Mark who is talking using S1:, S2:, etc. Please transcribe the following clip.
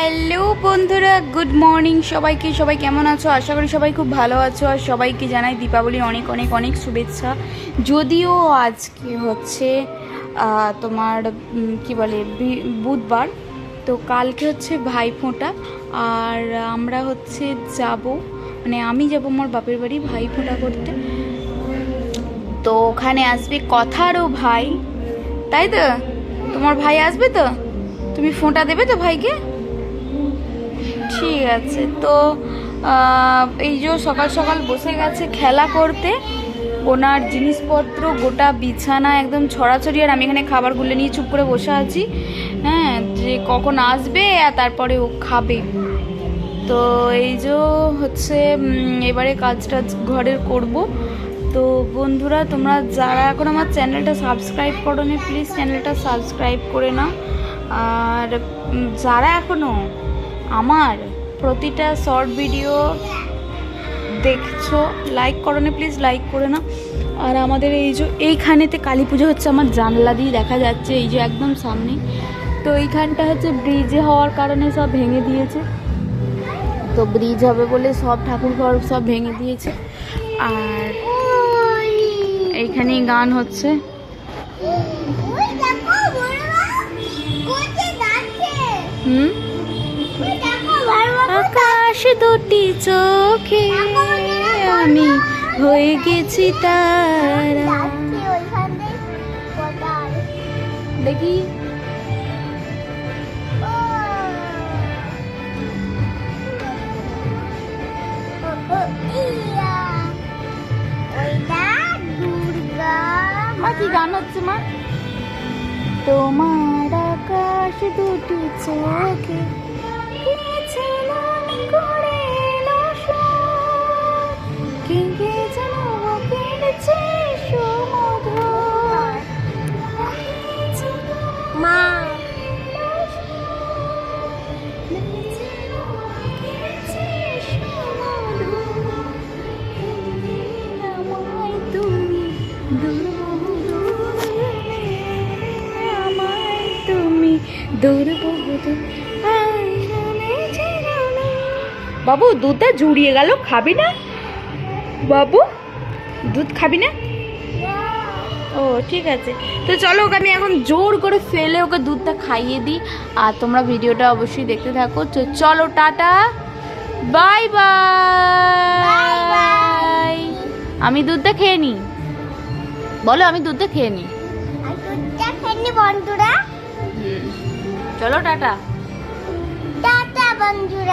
S1: Hello বন্ধুরা, good morning সবাইকে। সবাই কেমন আছো? আশা করি সবাই খুব ভালো আছো। আর সবাইকে জানাই দীপাবলির অনেক অনেক অনেক শুভেচ্ছা। যদিও আজকে হচ্ছে তোমার কি বলে বুধবার, তো কালকে হচ্ছে ভাইফোঁটা। আর আমরা হচ্ছে যাব, মানে আমি যাব আমার বাপের বাড়ি ভাইফোঁটা করতে। তো ওখানে আসবে কথারও ভাই, তাই তো? তোমার ভাই আসবে তো? তুমি ফোঁটা দেবে তো ভাইকে? ঠিক আছে। তো এই যে সকাল সকাল বসে গেছে খেলা করতে, ওনার জিনিসপত্র গোটা বিছানা একদম ছড়াছড়ি, আর আমি এখানে খাবারগুলো নিয়ে চুপ করে বসে আছি। হ্যাঁ, যে কখন আসবে আর তারপরে ও খাবে। তো এই যে হচ্ছে এবারে কাজটা ঘরের করব। তো বন্ধুরা, তোমরা যারা এখন আমার চ্যানেলটা সাবস্ক্রাইব করোনি, প্লিজ চ্যানেলটা সাবস্ক্রাইব করে নাও। আর যারা এখনও আমার প্রতিটা শর্ট ভিডিও দেখছো, লাইক করোনি, প্লিজ লাইক করে নাও। আর আমাদের এই যে এইখানেতে কালী পুজো হচ্ছে, আমার জানলা দিয়ে দেখা যাচ্ছে, এই যে একদম সামনে। তো এইখানটা হচ্ছে ব্রিজে হওয়ার কারণে সব ভেঙে দিয়েছে, তো ব্রিজ হবে বলে সব ঠাকুর ঘর সব ভেঙে দিয়েছে। আর এইখানেই গান হচ্ছে। আকাশ দুটি চোখে আমি হয়ে গেছি তারা। দেখি মা, কি গান হচ্ছে মা? তোমার আকাশ দুটি চোখে করে এলো সব, কে যেন কেঁদেছে সুমধুর। মা বাবু, দুধটা জুড়িয়ে গেল, খাবি না বাবু? দুধ খাবি না? ও ঠিক আছে, তো চলো ওকে আমি এখন জোর করে ফেলে ওকে দুধটা খাইয়ে দিই। আর তোমরা ভিডিওটা অবশ্যই দেখতে থাকো। তো চলো, টাটা, বাই বাই। আমি দুধটা খেয়ে নিই, বলো আমি দুধটা খেয়ে নিই।
S2: বন্ধুরা
S1: চলো টাটা।
S2: টাটা বন্ধুরা।